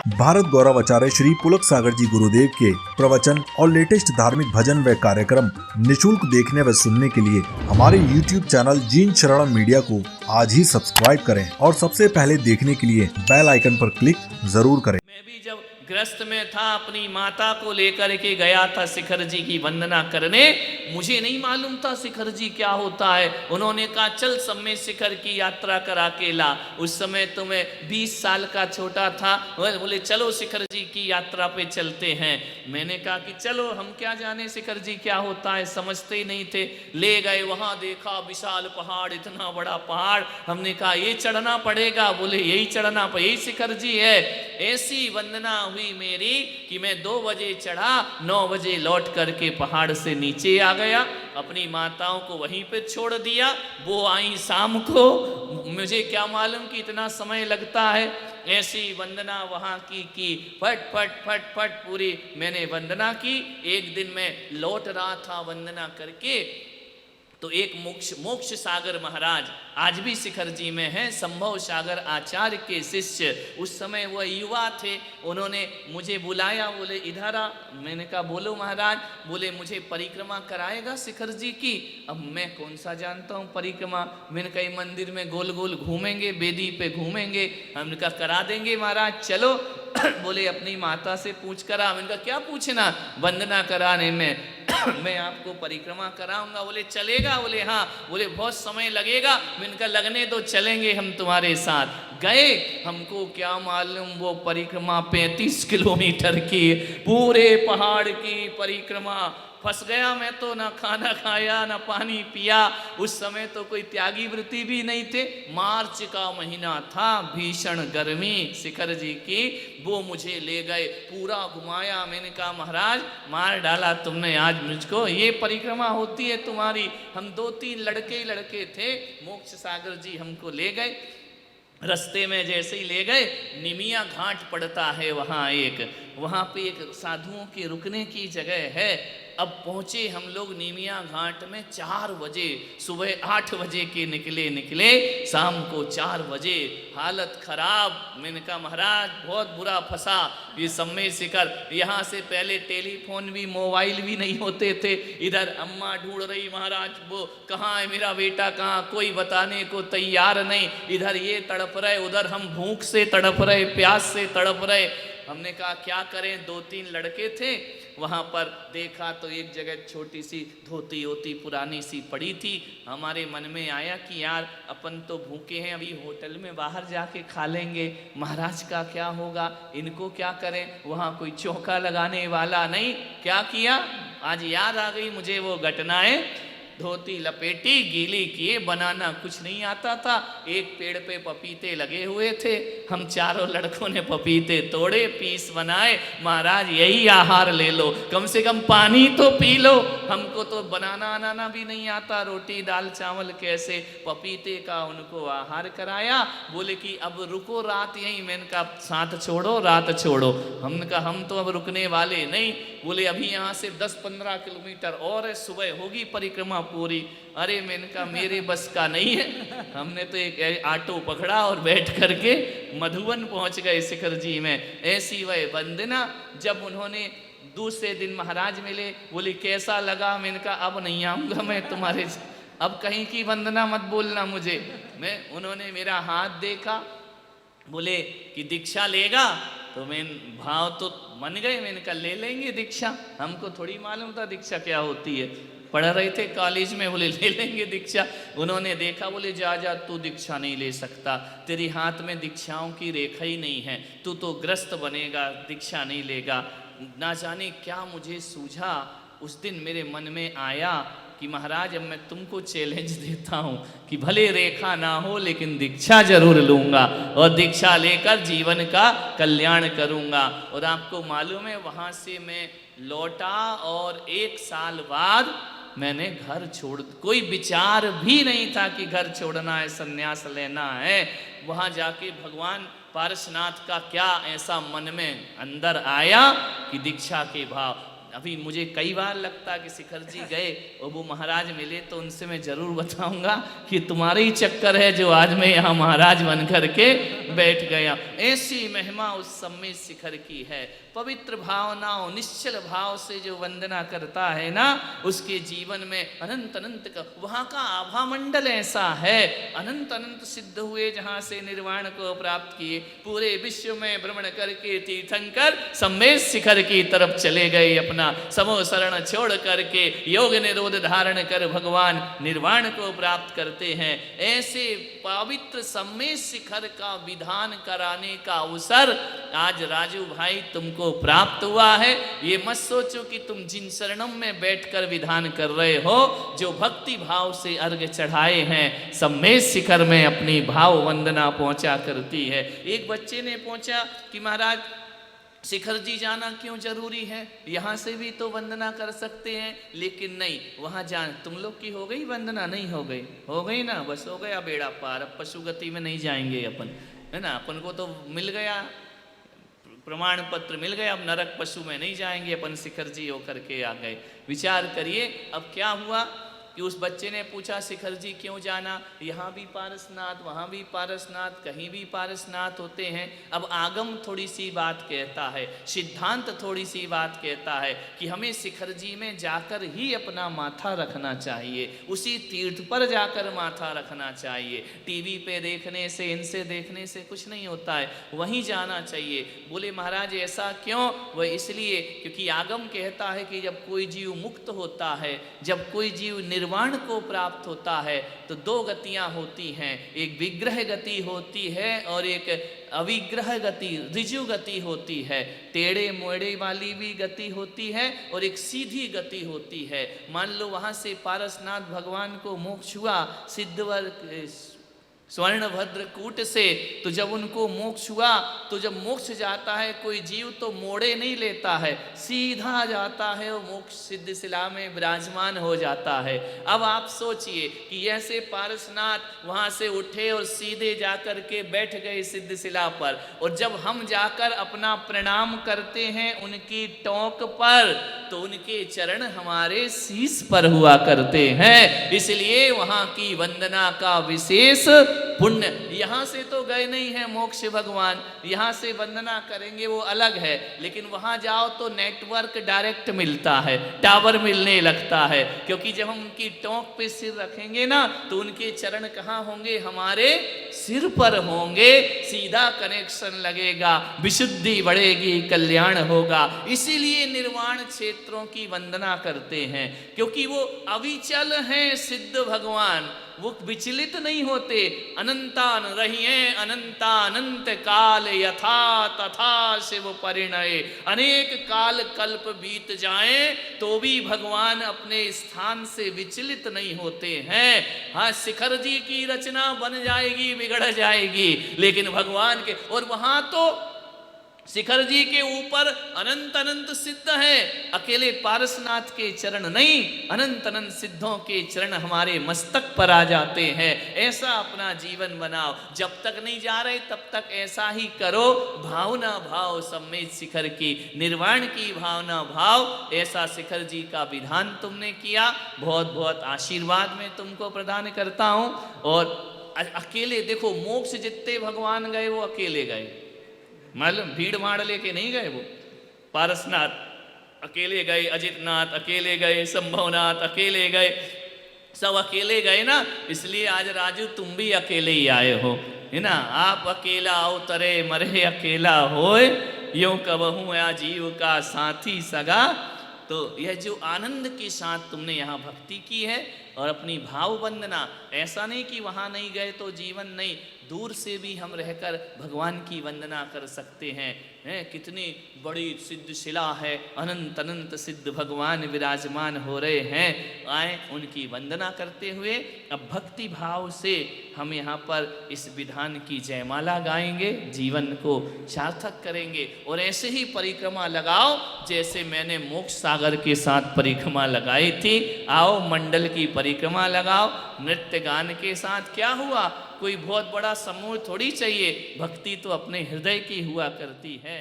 भारत गौरव आचार्य श्री पुलक सागर जी गुरुदेव के प्रवचन और लेटेस्ट धार्मिक भजन व कार्यक्रम निशुल्क देखने व सुनने के लिए हमारे YouTube चैनल जीन शरणम मीडिया को आज ही सब्सक्राइब करें और सबसे पहले देखने के लिए बेल आइकन पर क्लिक जरूर करें। मैं भी जब ग्रस्त में था अपनी माता को लेकर के गया था शिखर जी की वंदना करने। मुझे नहीं मालूम था शिखर जी क्या होता है। उन्होंने कहा चल सब में शिखर की यात्रा करा के ला। उस समय तो मैं 20 साल का छोटा था। बोले चलो शिखर जी की यात्रा पे चलते हैं। मैंने कहा कि चलो, हम क्या जाने शिखर जी क्या होता है, समझते ही नहीं थे। ले गए, वहां देखा विशाल पहाड़, इतना बड़ा पहाड़। हमने कहा ये चढ़ना पड़ेगा। बोले यही चढ़ना, यही शिखर जी है। ऐसी वंदना हुई मेरी कि मैं 2 बजे चढ़ा, 9 बजे लौट करके पहाड़ से नीचे आ गया। अपनी माताओं को वहीं पे छोड़ दिया। वो आई शाम को, मुझे क्या मालूम कि इतना समय लगता है। ऐसी वंदना वहाँ की फट फट फट फट पूरी मैंने वंदना की। एक दिन मैं लौट रहा था वंदना करके, तो एक मोक्ष सागर महाराज आज भी शिखर जी में हैं, संभव सागर आचार्य के शिष्य। उस समय वह युवा थे। उन्होंने मुझे बुलाया, बोले इधर आ। मैंने कहा बोलो महाराज। बोले मुझे परिक्रमा कराएगा शिखर जी की। अब मैं कौन सा जानता हूँ परिक्रमा। मैंने कहा मंदिर में गोल गोल घूमेंगे, बेदी पे घूमेंगे। हमने कहा करा देंगे महाराज, चलो। बोले अपनी माता से पूछ करा। मैंने कहा क्या पूछना, वंदना कराने में मैं आपको परिक्रमा कराऊंगा। बोले चलेगा। बोले हाँ। बोले बहुत समय लगेगा। मैंने कहा लगने दो, चलेंगे हम तुम्हारे साथ। गए। हमको क्या मालूम वो परिक्रमा 35 किलोमीटर की, पूरे पहाड़ की परिक्रमा। फंस गया मैं तो, ना खाना खाया ना पानी पिया। उस समय तो कोई त्यागी वृत्ति भी नहीं थे। मार्च का महीना था, भीषण गर्मी शिखर जी की। वो मुझे ले गए, पूरा घुमाया। मैंने कहा महाराज मार डाला तुमने आज मुझको, ये परिक्रमा होती है तुम्हारी। हम 2-3 लड़के थे। मोक्ष सागर जी हमको ले गए। रास्ते में जैसे ही ले गए, निमिया घाट पड़ता है वहाँ पे एक साधुओं के रुकने की जगह है। अब पहुँचे हम लोग निमिया घाट में 4 बजे, सुबह 8 बजे के निकले, शाम को 4 बजे। हालत खराब। मैंने कहा महाराज बहुत बुरा फंसा ये समय शिखर। यहाँ से पहले टेलीफोन भी, मोबाइल भी नहीं होते थे। इधर अम्मा ढूंढ रही महाराज, वो कहाँ है मेरा बेटा, कहाँ, कोई बताने को तैयार नहीं। इधर ये तड़प रहे, उधर हम भूख से तड़प रहे, प्यास से तड़प रहे। हमने कहा क्या करें। 2-3 लड़के थे। वहाँ पर देखा तो एक जगह छोटी सी धोती होती पुरानी सी पड़ी थी। हमारे मन में आया कि यार अपन तो भूखे हैं, अभी होटल में बाहर जाके खा लेंगे, महाराज का क्या होगा, इनको क्या करें। वहाँ कोई चौका लगाने वाला नहीं। क्या किया, आज याद आ गई मुझे वो घटनाएं। धोती लपेटी, गीली किए, बनाना कुछ नहीं आता था। एक पेड़ पे पपीते लगे हुए थे। हम चारों लड़कों ने पपीते तोड़े, पीस बनाए। महाराज यही आहार ले लो, कम से कम पानी तो पी लो। हमको तो बनाना भी नहीं आता, रोटी दाल चावल कैसे। पपीते का उनको आहार कराया। बोले कि अब रुको रात यहीं। मैंने कहा साथ छोड़ो, रात छोड़ो। हमने कहा हम तो अब रुकने वाले नहीं। बोले अभी यहाँ से 10-15 किलोमीटर और है, सुबह होगी परिक्रमा पूरी। अरे मैंने कहा मेरे बस का नहीं है। हमने तो एक ऑटो पकड़ा और बैठ करके मधुबन पहुंच गए शिखर जी में। ऐसी वह वंदना। जब उन्होंने दूसरे दिन महाराज मिले, बोले कैसा लगा। मैंने कहा अब नहीं आऊँगा मैं तुम्हारे, अब कहीं की वंदना मत बोलना मुझे। उन्होंने मेरा हाथ देखा, बोले कि दीक्षा लेगा। तो मैं भाव तो मन गए। मैंने कहा ले लेंगे दीक्षा, हमको थोड़ी मालूम था दीक्षा क्या होती है, पढ़ रहे थे कॉलेज में। बोले ले लेंगे दीक्षा। उन्होंने देखा, बोले जा तू दीक्षा नहीं ले सकता, तेरे हाथ में दीक्षाओं की रेखा ही नहीं है, तू तो ग्रस्त बनेगा, दीक्षा नहीं लेगा। ना जाने क्या मुझे सूझा। उस दिन मेरे मन में आया कि महाराज अब मैं तुमको चैलेंज देता हूँ कि भले रेखा ना हो लेकिन दीक्षा जरूर लूँगा, और दीक्षा लेकर जीवन का कल्याण करूँगा। और आपको मालूम है वहाँ से मैं लौटा और 1 साल बाद मैंने घर छोड़, कोई विचार भी नहीं था कि घर छोड़ना है, संन्यास लेना है। वहाँ जाके भगवान पारसनाथ का क्या ऐसा मन में अंदर आया कि दीक्षा के भाव। अभी मुझे कई बार लगता कि शिखर जी गए और वो महाराज मिले तो उनसे मैं जरूर बताऊंगा कि तुम्हारे ही चक्कर है जो आज मैं यहाँ महाराज बन करके बैठ गया। ऐसी महिमा उस समय शिखर की है। पवित्र भावनाओं निश्चल भाव से जो वंदना करता है ना, उसके जीवन में अनंत अनंत का वहाँ का आभा मंडल ऐसा है, अनंत अनंत सिद्ध हुए जहाँ से निर्वाण को प्राप्त किए। पूरे विश्व में भ्रमण करके तीर्थंकर सम्मेद शिखर की तरफ चले गए, अपना समो शरण छोड़ करके योग निरोध धारण कर भगवान निर्वाण को प्राप्त करते हैं। ऐसे पवित्र सम्मेद शिखर का विधान कराने का अवसर आज राजू भाई तुमको प्राप्त हुआ है। ये मत सोचो कि तुम जिन शरणम में बैठकर विधान कर रहे हो, जो भक्ति भाव से अर्घ चढ़ाए हैं, सम्मेद शिखर में अपनी भाव वंदना पहुंचा करती है। एक बच्चे ने पूछा कि महाराज शिखर जी जाना क्यों जरूरी है, यहाँ से भी तो वंदना कर सकते हैं। लेकिन नहीं, वहाँ जान तुम लोग की हो गई वंदना, नहीं हो गई, हो गई ना, बस हो गया बेड़ा पार। अब पशु गति में नहीं जाएंगे अपन, है ना, अपन को तो मिल गया प्रमाण पत्र, मिल गया, अब नरक पशु में नहीं जाएंगे, अपन शिखर जी होकर के आ गए। विचार करिए अब क्या हुआ कि उस बच्चे ने पूछा शिखर जी क्यों जाना, यहाँ भी पारसनाथ, वहाँ भी पारसनाथ, कहीं भी पारसनाथ होते हैं। अब आगम थोड़ी सी बात कहता है, सिद्धांत थोड़ी सी बात कहता है कि हमें शिखर जी में जाकर ही अपना माथा रखना चाहिए, उसी तीर्थ पर जाकर माथा रखना चाहिए। टीवी पे देखने से, इनसे देखने से कुछ नहीं होता है, वहीं जाना चाहिए। बोले महाराज ऐसा क्यों? वह इसलिए क्योंकि आगम कहता है कि जब कोई जीव मुक्त होता है, जब कोई जीव निर्वाण को प्राप्त होता है, तो दो गतियां होती हैं, एक विग्रह गति होती है और एक अविग्रह गति, ऋजु गति होती है। टेढ़े मोड़े वाली भी गति होती है और एक सीधी गति होती है। मान लो वहां से पारसनाथ भगवान को मोक्ष हुआ सिद्धवर स्वर्णभद्र कूट से, तो जब उनको मोक्ष हुआ, तो जब मोक्ष जाता है कोई जीव तो मोड़े नहीं लेता है, सीधा जाता है और मोक्ष सिद्ध शिला में विराजमान हो जाता है। अब आप सोचिए कि ऐसे पारसनाथ वहाँ से उठे और सीधे जाकर के बैठ गए सिद्ध शिला पर, और जब हम जाकर अपना प्रणाम करते हैं उनकी टोक पर, तो उनके चरण हमारे शीश पर हुआ करते हैं। इसलिए वहाँ की वंदना का विशेष पुण्य। यहाँ से तो गए नहीं है मोक्ष भगवान, यहाँ से वंदना करेंगे वो अलग है, लेकिन वहाँ जाओ तो नेटवर्क डायरेक्ट मिलता है, टावर मिलने लगता है। क्योंकि जब हम उनकी टोंक पे सिर रखेंगे ना, तो उनके चरण कहाँ होंगे? हमारे सिर पर होंगे, सीधा कनेक्शन लगेगा, विशुद्धि बढ़ेगी, कल्याण होगा। इसीलिए निर्वाण क्षेत्रों की वंदना करते हैं, क्योंकि वो अविचल हैं सिद्ध भगवान, वो विचलित नहीं होते। अनंतान रहिए अनंतानंत काल, यथा तथा शिव परिणय। अनेक काल कल्प बीत जाएं तो भी भगवान अपने स्थान से विचलित नहीं होते हैं। हाँ, शिखर जी की रचना बन जाएगी, बिगड़ जाएगी, लेकिन भगवान के, और वहां तो शिखर जी के ऊपर अनंत अनंत सिद्ध है, अकेले पारसनाथ के चरण नहीं, अनंत अनंत सिद्धों के चरण हमारे मस्तक पर आ जाते हैं। ऐसा अपना जीवन बनाओ, जब तक नहीं जा रहे तब तक ऐसा ही करो। भावना भाव सम्मेद शिखर की, निर्वाण की भावना भाव, ऐसा शिखर जी का विधान तुमने किया। बहुत बहुत आशीर्वाद मैं तुमको प्रदान करता हूँ। और अकेले देखो, मोक्ष जितने भगवान गए वो अकेले गए, मालूम, भीड़ भाड़ लेके नहीं गए। वो पारसनाथ अकेले गए, अजितनाथ अकेले गए, संभवनाथ अकेले गए, सब अकेले गए ना। इसलिए आज राजू तुम भी अकेले ही आए हो, है ना। आप अकेला अवतरे मरे अकेला होए, यूं कबहूं या जीव का साथी सगा। तो यह जो आनंद के साथ तुमने यहाँ भक्ति की है और अपनी भाव वंदना, ऐसा नहीं कि वहाँ नहीं गए तो जीवन नहीं, दूर से भी हम रहकर भगवान की वंदना कर सकते हैं। कितनी बड़ी सिद्ध शिला है, अनंत अनंत सिद्ध भगवान विराजमान हो रहे हैं। आए उनकी वंदना करते हुए अब भक्ति भाव से हम यहाँ पर इस विधान की जयमाला गाएंगे, जीवन को सार्थक करेंगे। और ऐसे ही परिक्रमा लगाओ जैसे मैंने मोक्ष सागर के साथ परिक्रमा लगाई थी। आओ मंडल की परिक्रमा लगाओ नृत्य गान के साथ। क्या हुआ, कोई बहुत बड़ा समूह थोड़ी चाहिए, भक्ति तो अपने हृदय की हुआ करती है।